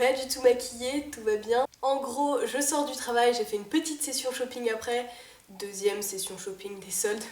pas du tout maquillée, tout va bien. En gros, je sors du travail, j'ai fait une petite session shopping après, deuxième session shopping des soldes.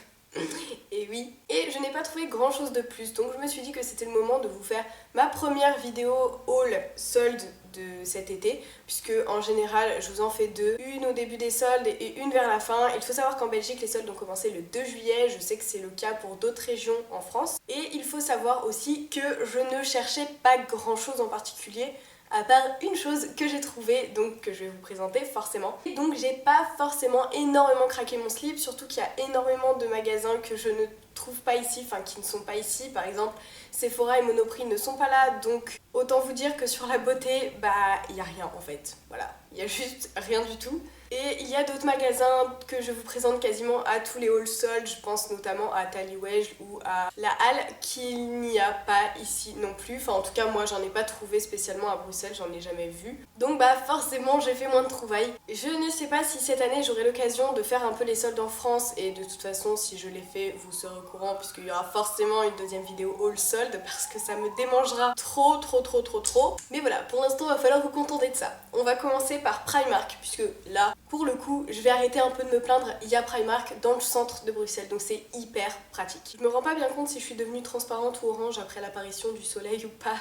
Et oui, et je n'ai pas trouvé grand chose de plus, donc je me suis dit que c'était le moment de vous faire ma première vidéo haul solde de cet été, puisque en général je vous en fais deux, une au début des soldes et une vers la fin. Il faut savoir qu'en Belgique les soldes ont commencé le 2 juillet, je sais que c'est le cas pour d'autres régions en France, et il faut savoir aussi que je ne cherchais pas grand chose en particulier, à part une chose que j'ai trouvée, donc que je vais vous présenter forcément. Et donc j'ai pas forcément énormément craqué mon slip, surtout qu'il y a énormément de magasins que je ne trouve pas ici, enfin qui ne sont pas ici. Par exemple, Sephora et Monoprix ne sont pas là, donc autant vous dire que sur la beauté, bah il y a rien en fait. Voilà, il y a juste rien du tout. Et il y a d'autres magasins que je vous présente quasiment à tous les hauls soldes, je pense notamment à Taliwege ou à La Halle, qu'il n'y a pas ici non plus. Enfin en tout cas moi j'en ai pas trouvé spécialement à Bruxelles, j'en ai jamais vu. Donc bah forcément j'ai fait moins de trouvailles. Je ne sais pas si cette année j'aurai l'occasion de faire un peu les soldes en France, et de toute façon si je l'ai fait vous serez au courant, puisqu'il y aura forcément une deuxième vidéo haul solde, parce que ça me démangera trop. Mais voilà, pour l'instant il va falloir vous contenter de ça. On va commencer par Primark, puisque là pour le coup, je vais arrêter un peu de me plaindre, il y a Primark dans le centre de Bruxelles, donc c'est hyper pratique. Je me rends pas bien compte si je suis devenue transparente ou orange après l'apparition du soleil ou pas,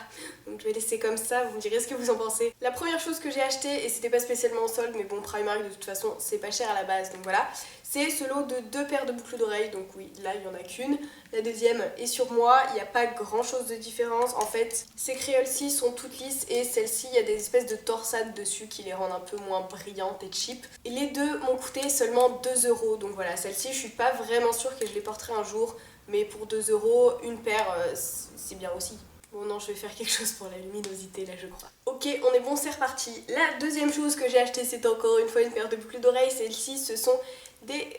donc je vais laisser comme ça, vous me direz ce que vous en pensez. La première chose que j'ai acheté, et c'était pas spécialement en solde, mais bon, Primark de toute façon c'est pas cher à la base, donc voilà, c'est ce lot de 2 paires de boucles d'oreilles, donc oui, là il y en a qu'une. La deuxième est sur moi, il n'y a pas grand chose de différence. En fait, ces créoles-ci sont toutes lisses et celles-ci, il y a des espèces de torsades dessus qui les rendent un peu moins brillantes et cheap. Et les deux m'ont coûté seulement 2 euros. Donc voilà, celle-ci, je suis pas vraiment sûre que je les porterai un jour, mais pour 2 euros, une paire, c'est bien aussi. Bon non, je vais faire quelque chose pour la luminosité là je crois. Ok, on est bon, c'est reparti. La deuxième chose que j'ai acheté, c'est encore une fois une paire de boucles d'oreilles. Celles-ci, ce sont des,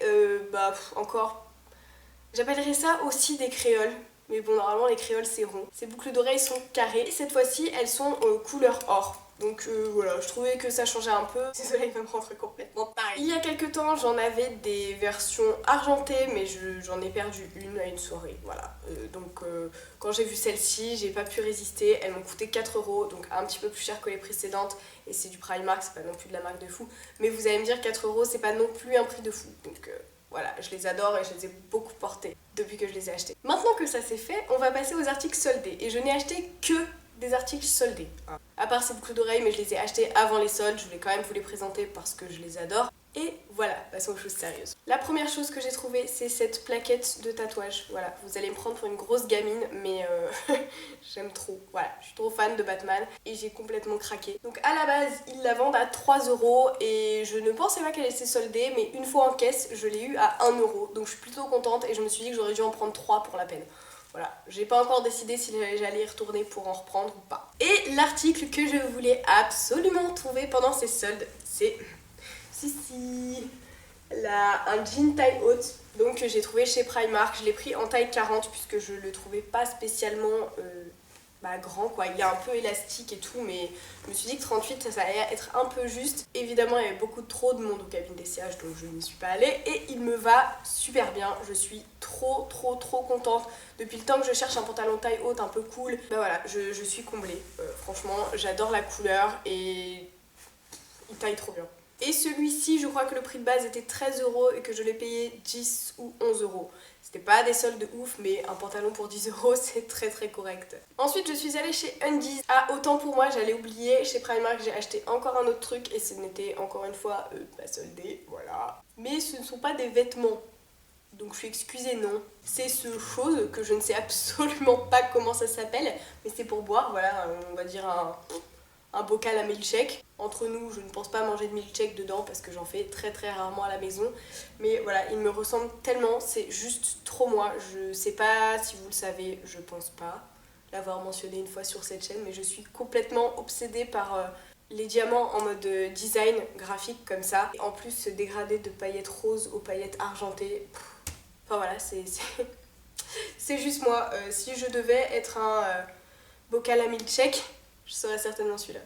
encore... J'appellerais ça aussi des créoles, mais bon normalement les créoles c'est rond. Ces boucles d'oreilles sont carrées, et cette fois-ci elles sont couleur or. Donc voilà, je trouvais que ça changeait un peu. Désolée, il va me rendre complètement pareil. Il y a quelques temps j'en avais des versions argentées, mais j'en ai perdu une à une soirée, voilà. Quand j'ai vu celle-ci, j'ai pas pu résister. Elles m'ont coûté 4 euros, donc un petit peu plus cher que les précédentes. Et c'est du Primark, c'est pas non plus de la marque de fou. Mais vous allez me dire 4 euros, c'est pas non plus un prix de fou. Donc voilà, je les adore et je les ai beaucoup portés depuis que je les ai achetés. Maintenant que ça c'est fait, on va passer aux articles soldés. Et je n'ai acheté que des articles soldés. À part ces boucles d'oreilles, mais je les ai achetés avant les soldes. Je voulais quand même vous les présenter parce que je les adore. Et voilà, passons aux choses sérieuses. La première chose que j'ai trouvée, c'est cette plaquette de tatouage. Voilà, vous allez me prendre pour une grosse gamine, mais j'aime trop. Voilà, je suis trop fan de Batman et j'ai complètement craqué. Donc à la base, ils la vendent à 3 euros et je ne pensais pas qu'elle était soldée, mais une fois en caisse, je l'ai eu à 1 euro. Donc je suis plutôt contente et je me suis dit que j'aurais dû en prendre 3 pour la peine. Voilà, j'ai pas encore décidé si j'allais y retourner pour en reprendre ou pas. Et l'article que je voulais absolument trouver pendant ces soldes, c'est... un jean taille haute, donc que j'ai trouvé chez Primark. Je l'ai pris en taille 40 puisque je le trouvais pas spécialement grand quoi. Il est un peu élastique et tout, mais je me suis dit que 38 ça allait être un peu juste. Évidemment il y avait beaucoup trop de monde aux cabines d'essayage, donc je n'y suis pas allée, et il me va super bien. Je suis trop contente. Depuis le temps que je cherche un pantalon taille haute un peu cool, bah voilà, je suis comblée. Franchement j'adore la couleur et il taille trop bien. Et celui-ci, je crois que le prix de base était 13 euros et que je l'ai payé 10 ou 11 euros. C'était pas des soldes de ouf, mais un pantalon pour 10 euros, c'est très correct. Ensuite, je suis allée chez Undies. Ah, autant pour moi, j'allais oublier. Chez Primark, j'ai acheté encore un autre truc et ce n'était encore une fois pas soldé, voilà. Mais ce ne sont pas des vêtements. Donc je suis excusée, non. C'est ce chose que je ne sais absolument pas comment ça s'appelle, mais c'est pour boire, voilà, on va dire un bocal à milkshake. Entre nous, je ne pense pas manger de milkshake dedans parce que j'en fais très rarement à la maison. Mais voilà, il me ressemble tellement, c'est juste trop moi. Je sais pas si vous le savez, je pense pas l'avoir mentionné une fois sur cette chaîne, mais je suis complètement obsédée par les diamants en mode design graphique comme ça. Et en plus, ce dégradé de paillettes roses aux paillettes argentées. Enfin voilà, c'est juste moi. Si je devais être un bocal à milkshake, je serais certainement celui-là.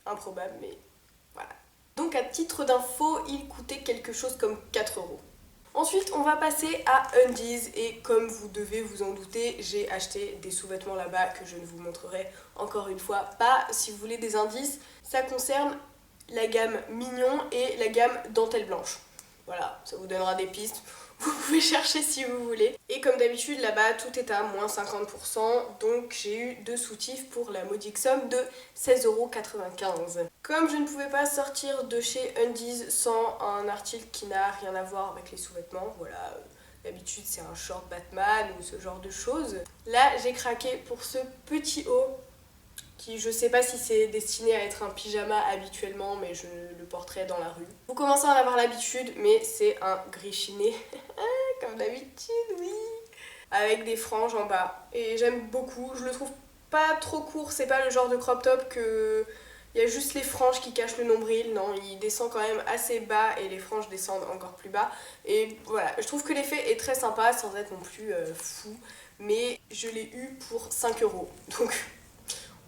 Improbable, mais voilà. Donc à titre d'info, il coûtait quelque chose comme 4 euros. Ensuite, on va passer à Undies et comme vous devez vous en douter, j'ai acheté des sous-vêtements là-bas que je ne vous montrerai encore une fois pas. Si vous voulez des indices, ça concerne la gamme Mignon et la gamme Dentelle Blanche. Voilà, ça vous donnera des pistes. Vous pouvez chercher si vous voulez. Et comme d'habitude, là-bas, tout est à moins 50%. Donc j'ai eu 2 soutifs pour la modique somme de 16,95 €. Comme je ne pouvais pas sortir de chez Undies sans un article qui n'a rien à voir avec les sous-vêtements, voilà, d'habitude c'est un short Batman ou ce genre de choses. Là, j'ai craqué pour ce petit haut qui je sais pas si c'est destiné à être un pyjama habituellement, mais je le porterai dans la rue. Vous commencez à en avoir l'habitude, mais c'est un gris chiné, comme d'habitude, oui, avec des franges en bas. Et j'aime beaucoup, je le trouve pas trop court, c'est pas le genre de crop top que... Il y a juste les franges qui cachent le nombril, non, il descend quand même assez bas et les franges descendent encore plus bas. Et voilà, je trouve que l'effet est très sympa sans être non plus fou, mais je l'ai eu pour 5 €. Donc...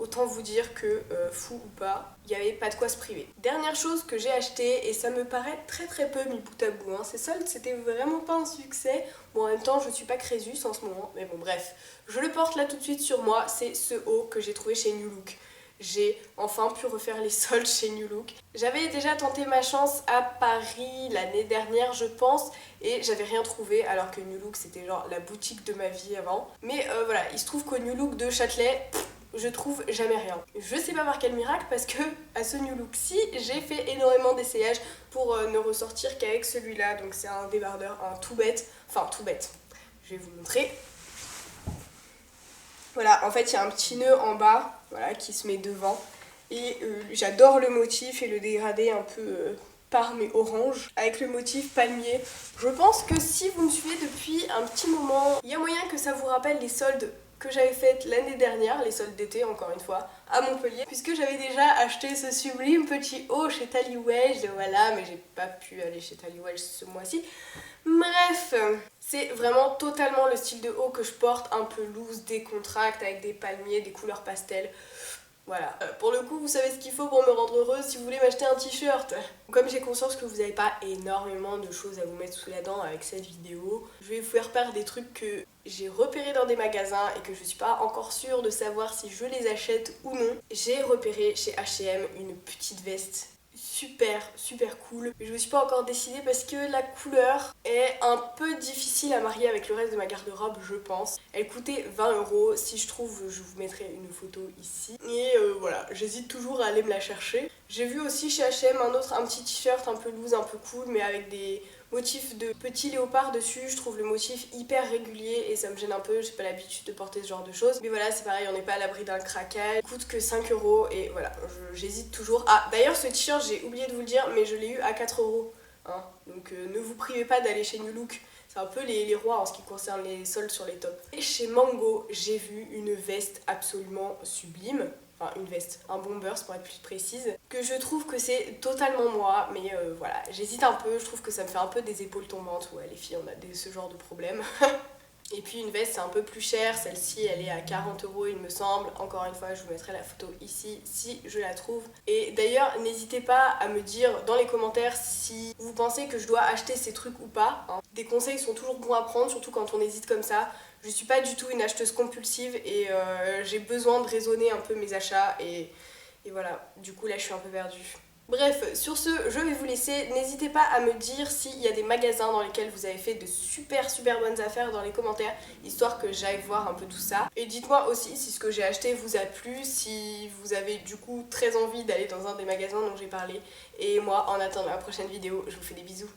autant vous dire que, fou ou pas, il n'y avait pas de quoi se priver. Dernière chose que j'ai acheté, et ça me paraît très peu mis bout à bout, hein, ces soldes c'était vraiment pas un succès. Bon, en même temps je suis pas Crésus en ce moment, mais bon bref. Je le porte là tout de suite sur moi, c'est ce haut que j'ai trouvé chez New Look. J'ai enfin pu refaire les soldes chez New Look. J'avais déjà tenté ma chance à Paris l'année dernière je pense, et j'avais rien trouvé alors que New Look c'était genre la boutique de ma vie avant. Mais voilà, il se trouve qu'au New Look de Châtelet, je trouve jamais rien. Je sais pas par quel miracle parce que à ce New Look-ci, j'ai fait énormément d'essayages pour ne ressortir qu'avec celui-là. Donc c'est un débardeur, un tout bête. Enfin tout bête. Je vais vous montrer. Voilà, en fait il y a un petit nœud en bas, voilà, qui se met devant. Et j'adore le motif et le dégradé un peu parme et orange avec le motif palmier. Je pense que si vous me suivez depuis un petit moment, il y a moyen que ça vous rappelle les soldes que j'avais faites l'année dernière, les soldes d'été encore une fois, à Montpellier, puisque j'avais déjà acheté ce sublime petit haut chez Tally Welch, voilà, mais j'ai pas pu aller chez Tally Welch ce mois-ci. Bref, c'est vraiment totalement le style de haut que je porte, un peu loose, décontracté, avec des palmiers, des couleurs pastel. Voilà, pour le coup vous savez ce qu'il faut pour me rendre heureuse si vous voulez m'acheter un t-shirt. Comme j'ai conscience que vous n'avez pas énormément de choses à vous mettre sous la dent avec cette vidéo, je vais vous faire part des trucs que j'ai repérés dans des magasins et que je suis pas encore sûre de savoir si je les achète ou non. J'ai repéré chez H&M une petite veste super cool, mais je me suis pas encore décidée parce que la couleur est un peu difficile à marier avec le reste de ma garde-robe je pense. Elle coûtait 20 €, si je trouve je vous mettrai une photo ici. Et voilà, j'hésite toujours à aller me la chercher. J'ai vu aussi chez H&M un petit t-shirt un peu loose, un peu cool, mais avec des motifs de petits léopards dessus. Je trouve le motif hyper régulier et ça me gêne un peu, j'ai pas l'habitude de porter ce genre de choses. Mais voilà, c'est pareil, on n'est pas à l'abri d'un craquage. Il coûte que 5 € et voilà, j'hésite toujours. Ah, d'ailleurs ce t-shirt, j'ai oublié de vous le dire, mais je l'ai eu à 4 €. Hein. Donc ne vous privez pas d'aller chez New Look. C'est un peu les rois en ce qui concerne les soldes sur les tops. Et chez Mango, j'ai vu une veste absolument sublime. Enfin une veste, un bombers pour être plus précise, que je trouve que c'est totalement moi, mais voilà, j'hésite un peu, je trouve que ça me fait un peu des épaules tombantes, ouais les filles on a ce genre de problème. Et puis une veste c'est un peu plus cher, celle-ci elle est à 40 € il me semble, encore une fois je vous mettrai la photo ici si je la trouve. Et d'ailleurs n'hésitez pas à me dire dans les commentaires si vous pensez que je dois acheter ces trucs ou pas, hein. Des conseils sont toujours bons à prendre, surtout quand on hésite comme ça. Je suis pas du tout une acheteuse compulsive et j'ai besoin de raisonner un peu mes achats et voilà, du coup là je suis un peu perdue. Bref, sur ce, je vais vous laisser. N'hésitez pas à me dire s'il y a des magasins dans lesquels vous avez fait de super bonnes affaires dans les commentaires, histoire que j'aille voir un peu tout ça. Et dites-moi aussi si ce que j'ai acheté vous a plu, si vous avez du coup très envie d'aller dans un des magasins dont j'ai parlé. Et moi, en attendant la prochaine vidéo, je vous fais des bisous.